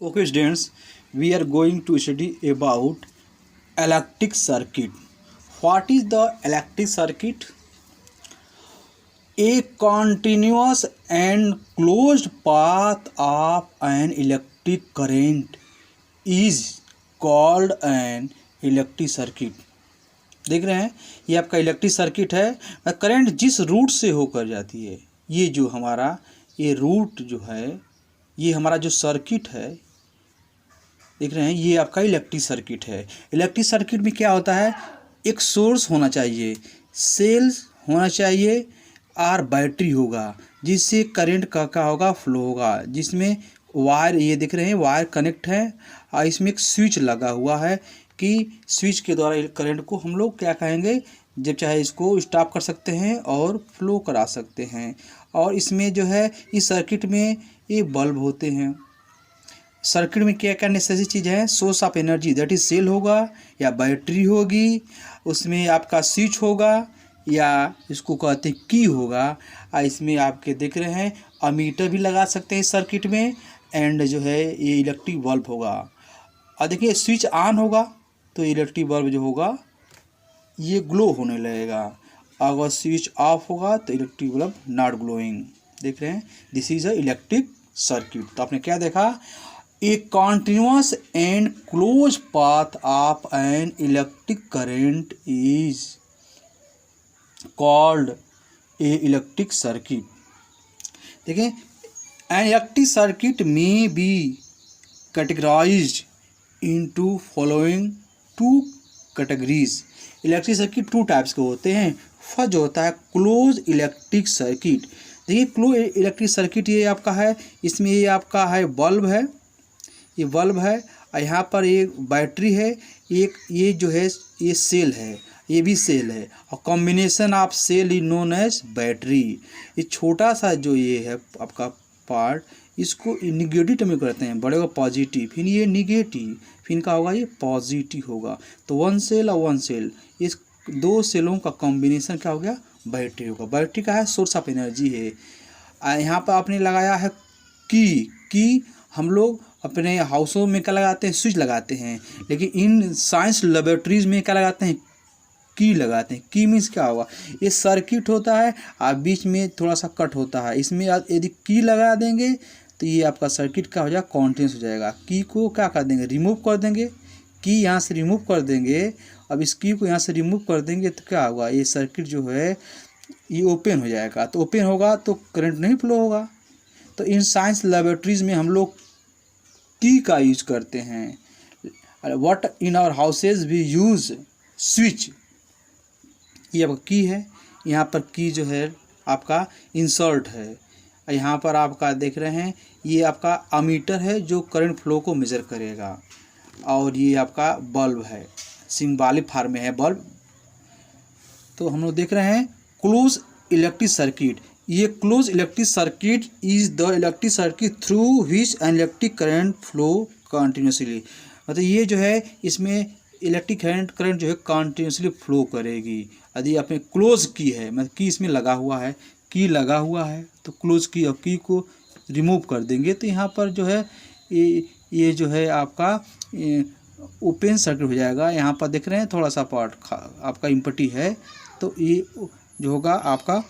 Okay, students, we are going to study about electric circuit. What is the electric circuit? A continuous and closed path of an electric current is called an electric circuit. देख रहे हैं, ये आपका electric circuit है। Current जिस root से होकर जाती है, ये जो हमारा ये रूट जो है, ये हमारा जो सर्किट है, देख रहे हैं, ये आपका इलेक्ट्रिक सर्किट है। इलेक्ट्रिक सर्किट में क्या होता है, एक सोर्स होना चाहिए, सेल्स होना चाहिए और बैटरी होगा, जिससे करंट का होगा फ्लो होगा, जिसमें वायर, ये देख रहे हैं वायर कनेक्ट है और इसमें एक स्विच लगा हुआ है कि स्विच के द्वारा करंट को हम लोग क्या कहेंगे, जब चाहे इसको स्टॉप कर सकते हैं और फ्लो करा सकते हैं। और इसमें जो है इस सर्किट में ये बल्ब होते हैं। सर्किट में क्या क्या नेसेसरी चीज़ है, source of energy that is cell होगा या बैटरी होगी, उसमें आपका स्विच होगा या इसको कहते हैं की होगा। इसमें आपके देख रहे हैं अमीटर भी लगा सकते हैं इस सर्किट में, एंड जो है ये इलेक्ट्रिक बल्ब होगा। और देखिए स्विच ऑन होगा तो इलेक्ट्रिक बल्ब जो होगा ये ग्लो होने लगेगा, अगर स्विच ऑफ होगा तो इलेक्ट्रिक बल्ब नॉट ग्लोइंग। देख रहे हैं, this is a electric circuit. तो आपने क्या देखा, a continuous and close path of an electric current is called a electric circuit. देखें, एन इलेक्ट्रिक सर्किट में be categorized into following two categories. Electric circuit two types के होते हैं। First जो होता है क्लोज इलेक्ट्रिक सर्किट। देखिए close electric circuit ये आपका है, इसमें ये आपका है बल्ब है, ये बल्ब है और यहाँ पर एक बैटरी है, एक ये जो है ये सेल है, ये भी सेल है, और combination of cell is known as battery. ये छोटा सा जो ये है आपका पार्ट, इसको निगेटिव टर्म में करते हैं, बड़े होगा पॉजिटिव, फिर ये निगेटिव, फिर इनका होगा ये पॉजिटिव होगा। तो वन सेल और वन सेल, इस दो सेलों का कॉम्बिनेशन क्या हो गया, बैटरी होगा। बैटरी का है सोर्स ऑफ एनर्जी है। यहाँ पर आपने लगाया है की हम लोग अपने हाउसों में क्या लगाते हैं, स्विच लगाते हैं, लेकिन इन साइंस लेबोरेटरीज में क्या लगाते हैं, की लगाते हैं। की मीन्स क्या होगा, ये सर्किट होता है और बीच में थोड़ा सा कट होता है, इसमें यदि की लगा देंगे तो ये आपका सर्किट क्या हो जाएगा, कॉन्टिन्यूस हो जाएगा। की को क्या कर देंगे, रिमूव कर देंगे, की यहाँ से रिमूव कर देंगे। अब इस की को यहाँ से रिमूव कर देंगे तो क्या होगा, ये सर्किट जो है ये ओपन हो जाएगा। तो ओपन होगा तो करंट नहीं फ्लो होगा। तो इन साइंस लेबोरेटरीज में हम लोग की का यूज करते हैं। What in our houses we use switch. ये आपका की है, यहाँ पर की जो है आपका इंसर्ट है, यहाँ पर आपका देख रहे हैं ये आपका अमीटर है जो करंट फ्लो को मेजर करेगा, और ये आपका बल्ब है, सिंबॉलिक फॉर्म में है बल्ब। तो हम लोग देख रहे हैं क्लोज इलेक्ट्रिक सर्किट। ये close electric circuit is the electric circuit through which N electric current flow continuously. मतलब ये जो है इसमें इलेक्ट्रिक करंट जो है कंटिन्यूसली फ्लो करेगी। यदि आपने क्लोज की है, मतलब की इसमें लगा हुआ है, की लगा हुआ है तो क्लोज की, और की को रिमूव कर देंगे तो यहाँ पर जो है ये जो है आपका ओपन सर्किट हो जाएगा। यहाँ पर देख रहे हैं थोड़ा सा पार्ट आपका इम्पटी है, तो ये जो होगा आपका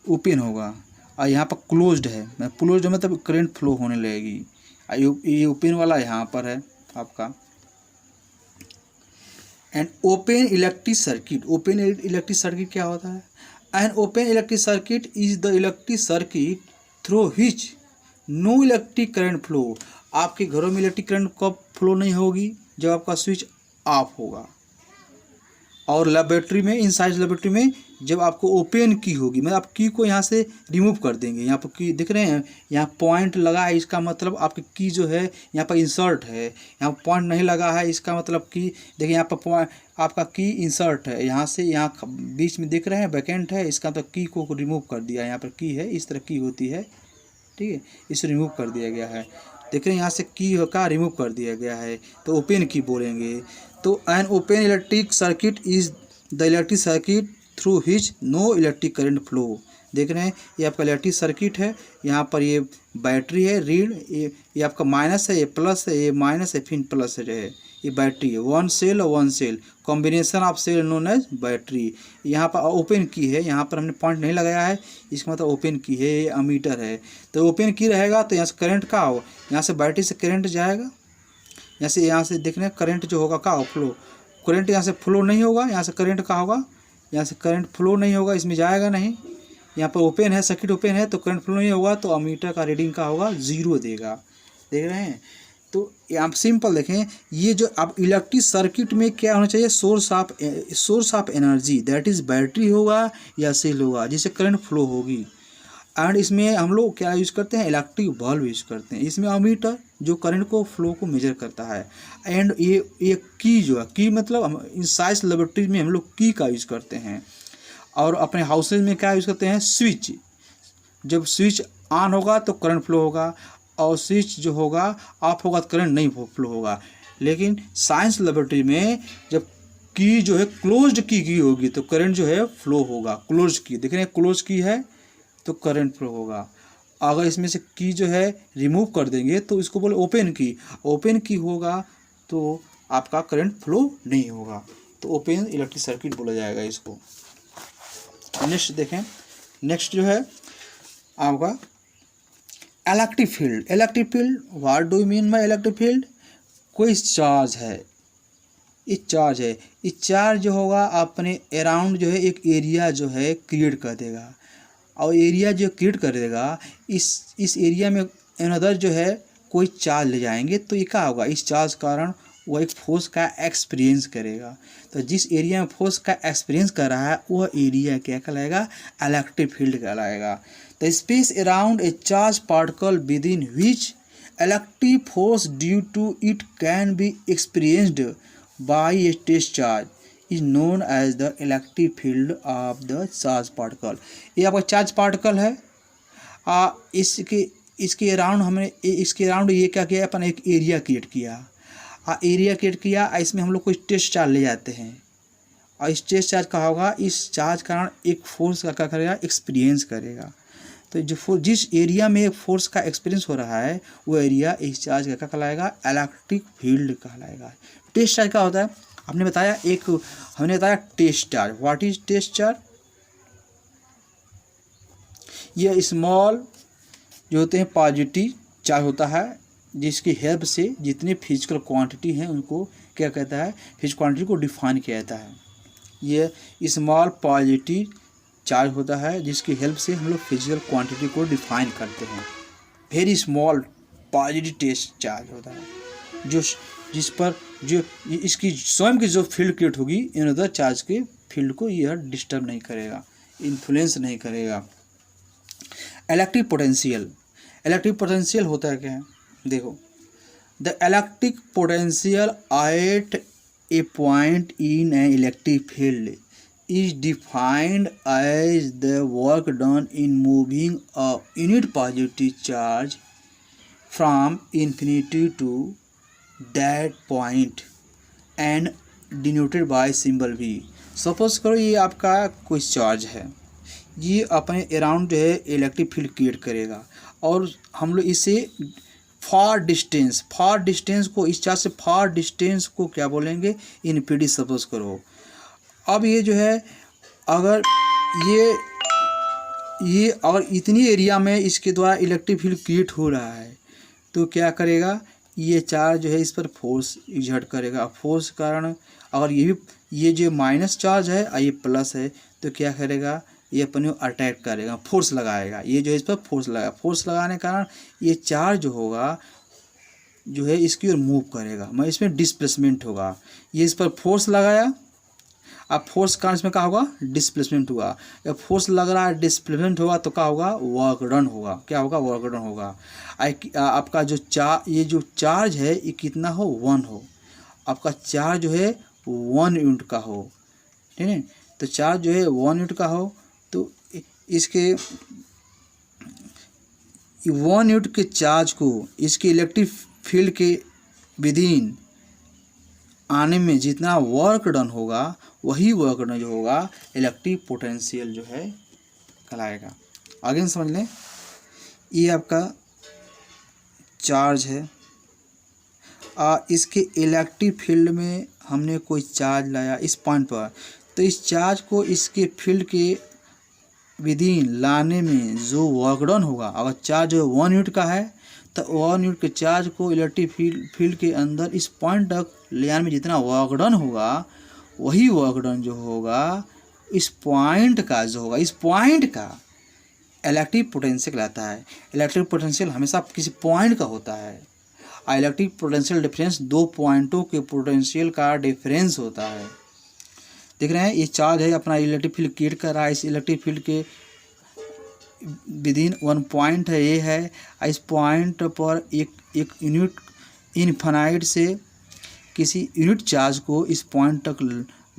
ओपन होगा, और यहाँ पर क्लोज्ड है, क्लोज्ड मतलब करंट फ्लो होने लगेगी। ये ओपन वाला यहाँ पर है आपका। And open electric circuit, open electric circuit क्या होता है, an open electric circuit is the electric circuit through which no electric current flow. आपके घरों में इलेक्ट्रिक करंट कब फ्लो नहीं होगी, जब आपका स्विच ऑफ होगा। और लेबोरेटरी में, इनसाइड लेबोरेटरी में जब आपको ओपन की होगी, मतलब आप की को यहाँ से रिमूव कर देंगे। यहाँ पर की दिख रहे हैं, यहाँ पॉइंट लगा है, इसका मतलब आपकी की जो है यहाँ पर इंसर्ट है। यहाँ पॉइंट नहीं लगा है, इसका मतलब की देखिए यहाँ पर पॉइंट आपका की इंसर्ट है, यहाँ से यहाँ बीच में दिख रहे हैं वैकेंट है, इसका तो की को रिमूव कर दिया। यहाँ पर की है, इस तरह की होती है, ठीक है, इसे रिमूव कर दिया गया है। देख रहे हैं यहाँ से की का रिमूव कर दिया गया है, तो ओपन की बोलेंगे। तो an open electric circuit is the electric circuit through which no electric current flow. देख रहे हैं ये आपका इलेक्ट्रिक सर्किट है, यहाँ पर ये बैटरी है रीड, ये आपका माइनस है, ये प्लस है, ये माइनस है, फिर प्लस है, ये बैटरी है, वन सेल और one cell combination of cell known as battery. यहाँ पर ओपन की है, यहाँ पर हमने पॉइंट नहीं लगाया है, इसका मतलब ओपन की है, ये अमीटर है। तो ओपन की रहेगा तो यहाँ से करंट का हो, यहाँ से बैटरी से करंट जाएगा, यहाँ से देख रहे हैं करंट जो होगा का फ्लो, करंट यहाँ से फ्लो नहीं होगा, यहाँ से करंट का होगा, यहाँ से करंट फ्लो नहीं होगा, इसमें जाएगा नहीं। यहाँ पर ओपन है, सर्किट ओपन है तो करंट फ्लो नहीं होगा, तो अमीटर का रीडिंग का होगा 0 देगा। देख रहे हैं, तो आप सिंपल देखें, ये जो आप इलेक्ट्रिक सर्किट में क्या होना चाहिए, source of energy, that is battery होगा या सेल होगा जिससे करंट फ्लो होगी। एंड इसमें हम लोग क्या यूज़ करते हैं, इलेक्ट्रिक बल्ब यूज़ करते हैं। इसमें अमीटर जो करंट को फ्लो को मेजर करता है। एंड ये की जो है, की मतलब इन साइंस लेबोरेटरी में हम लोग की का यूज़ करते हैं। और अपने हाउसेज में क्या यूज़ करते हैं, स्विच। जब स्विच ऑन होगा तो करंट फ्लो होगा, और स्विच जो होगा ऑफ होगा तो करंट नहीं फ्लो होगा। लेकिन साइंस लेबोरेटरी में जब की जो है क्लोज्ड की होगी तो करंट जो है फ्लो होगा। क्लोज्ड की देख रहे हैं, क्लोज की है तो करंट फ्लो होगा। अगर इसमें से की जो है रिमूव कर देंगे तो इसको बोले ओपन की, ओपन की होगा तो आपका करंट फ्लो नहीं होगा, तो ओपन इलेक्ट्रिक सर्किट बोला जाएगा इसको। नेक्स्ट देखें, नेक्स्ट जो है आपका electric field. Electric field, what do you mean by electric field? कोई चार्ज है, इस चार्ज जो होगा अपने अराउंड जो है एक एरिया जो है क्रिएट कर देगा, और एरिया जो क्रिएट कर देगा इस एरिया में अनदर जो है कोई चार्ज ले जाएंगे तो ये क्या होगा, इस चार्ज कारण वो एक फोर्स का एक्सपीरियंस करेगा। तो जिस एरिया में फोर्स का एक्सपीरियंस कर रहा है वह एरिया क्या कहलाएगा, इलेक्ट्रिक फील्ड कहलाएगा। The space around a charge particle with in which electric force due to it can be experienced by a test charge is known as the electric field of the charge particle. ये आपका charge particle है, इसके around हमने इसके around ये क्या किया, अपन एक एरिया क्रिएट किया, इसमें हम लोग कोई टेस्ट चार्ज ले जाते हैं, और इस टेस्ट चार्ज का होगा, इस चार्ज का कारण एक फोर्स का क्या करेगा, एक्सपीरियंस करेगा। तो जो जिस एरिया में एक फोर्स का एक्सपीरियंस हो रहा है वो एरिया इस चार्ज का क्या कहलाएगा, इलेक्ट्रिक फील्ड कहलाएगा। टेस्ट चार्ज क्या होता है, हमने बताया हमने बताया test charge. What is test charge? ये स्मॉल जो होते हैं पॉजिटिव चार्ज होता है, जिसकी हेल्प से जितने फिजिकल क्वांटिटी हैं उनको क्या कहता है, फिजिकल क्वांटिटी को डिफाइन किया जाता है। ये स्मॉल पॉजिटिव चार्ज होता है जिसकी हेल्प से हम लोग फिजिकल क्वांटिटी को डिफाइन करते हैं। Very small positive test charge होता है जिस पर जो इसकी स्वयं की जो फील्ड क्रिएट होगी इन अदर चार्ज के फील्ड को यह डिस्टर्ब नहीं करेगा, इन्फ्लुएंस नहीं करेगा। इलेक्ट्रिक पोटेंशियल होता है क्या है, देखो, the electric potential at A point in A electric field is defined as the work done in moving a unit positive charge from infinity to that point and denoted by symbol V। Suppose करो ये आपका कोई charge है, ये अपने around जो है electric field create करेगा, और हम लोग इसे फार डिस्टेंस को, इस चार्ज से फार डिस्टेंस को क्या बोलेंगे, इन्फिनिटी सपोज करो। अब ये जो है अगर ये अगर इतनी एरिया में इसके द्वारा इलेक्ट्रिक फील्ड क्रिएट हो रहा है तो क्या करेगा, ये चार्ज जो है इस पर फोर्स एक्सर्ट करेगा। फोर्स के कारण अगर ये जो माइनस चार्ज है और ये प्लस है तो क्या करेगा, ये अपने अटैक करेगा, फोर्स लगाएगा, ये जो है इस पर फोर्स लगाएगा। फोर्स लगाने के कारण ये चार्ज जो होगा जो है इसकी ओर मूव करेगा, मतलब इसमें डिस्प्लेसमेंट होगा। ये इस पर फोर्स लगाया, अब फोर्स का इसमें क्या होगा, डिस्प्लेसमेंट हुआ। जब फोर्स लग रहा है डिस्प्लेसमेंट होगा तो क्या होगा, वर्क डन होगा। क्या होगा, वर्क डन होगा। आपका जो ये जो चार्ज है ये कितना हो, 1 हो। आपका चार्ज जो है 1 यूनिट का हो, ठीक है। तो चार्ज जो है 1 यूनिट का हो तो इसके 1 यूनिट के चार्ज को इसके इलेक्ट्रिक फील्ड के विदिन आने में जितना वर्क डन होगा वही वर्क डन जो होगा इलेक्ट्रिक पोटेंशियल जो है कहलाएगा। आगे समझ लें, ये आपका चार्ज है, इसके इलेक्ट्रिक फील्ड में हमने कोई चार्ज लाया इस पॉइंट पर, तो इस चार्ज को इसके फील्ड के विदिन लाने में जो वर्क डन होगा, अगर चार्ज 1 यूनिट का है तो 1 यूनिट के चार्ज को इलेक्ट्रिक फील्ड के अंदर इस पॉइंट तक ले आने में जितना वर्क डन होगा, वही वर्क डन जो होगा इस पॉइंट का जो होगा, इस पॉइंट का इलेक्ट्रिक पोटेंशियल कहलाता है। इलेक्ट्रिक पोटेंशियल हमेशा किसी पॉइंट का होता है। इलेक्ट्रिक पोटेंशियल डिफरेंस दो पॉइंटों के पोटेंशियल का डिफरेंस होता है। देख रहे हैं, ये चार्ज है अपना इलेक्ट्रिक फील्ड क्रिएट कर रहा है, इस इलेक्ट्रिक फील्ड के विदिन 1 पॉइंट है, ये है। इस पॉइंट पर एक यूनिट इनफाइनाइट से किसी यूनिट चार्ज को इस पॉइंट तक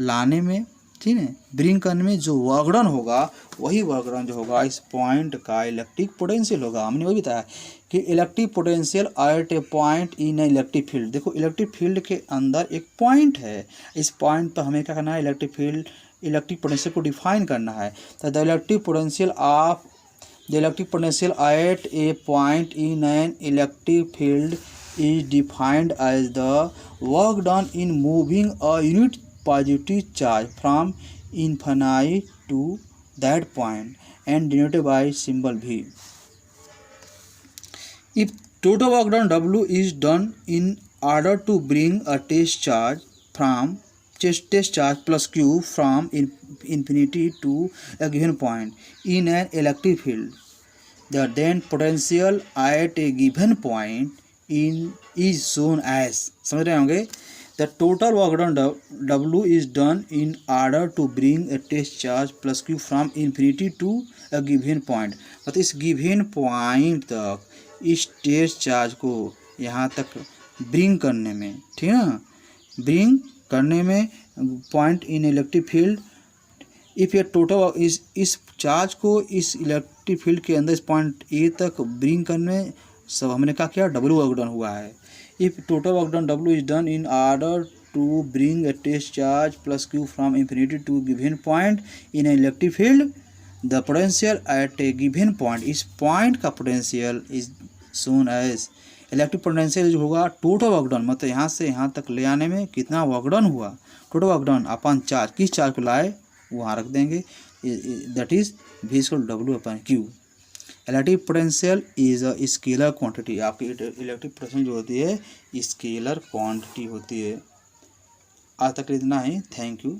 लाने में, ठीक है, ब्रिंग करने में जो वर्क डन होगा, वही वर्क डन जो होगा इस पॉइंट का इलेक्ट्रिक पोटेंशियल होगा। हमने वही बताया कि electric potential at A point in electric field. देखो, इलेक्ट्रिक फील्ड के अंदर एक पॉइंट है, इस पॉइंट पर हमें क्या करना है, इलेक्ट्रिक पोटेंशियल को डिफाइन करना है। तो the electric potential at A point in an electric field is defined as the work done in moving a unit positive charge from infinite to that point and denoted by symbol V. If total work done W is done in order to bring a test charge plus Q from infinity to a given point in an electric field, the then potential at a given point is shown as, समझ रहे होंगे, the total work done W is done in order to bring a test charge plus Q from infinity to a given point। मतलब इस given point तक इस test charge को यहाँ तक ब्रिंग करने में, ठीक है ना, ब्रिंग करने में point in electric field, if ये टोटल इस चार्ज को इस इलेक्ट्रिक फील्ड के अंदर इस पॉइंट ए तक ब्रिंग करने में सब हमने क्या किया, W वर्क डन हुआ है। If total work done W is done in order to bring a test charge plus Q from infinity to given point in electric field, the potential at a given point, इस point का potential is shown as, electric potential जो होगा total work done, मतलब यहाँ से यहाँ तक ले आने में कितना वर्क डन हुआ, टोटल वर्क डन अपन चार्ज, किस चार्ज को लाए वहाँ रख देंगे, that is V equal W upon Q। Electric potential is a scalar quantity, आपकी इलेक्ट्रिक पोटेंशियल जो होती है स्केलर क्वांटिटी होती है। आज तक इतना ही, थैंक यू।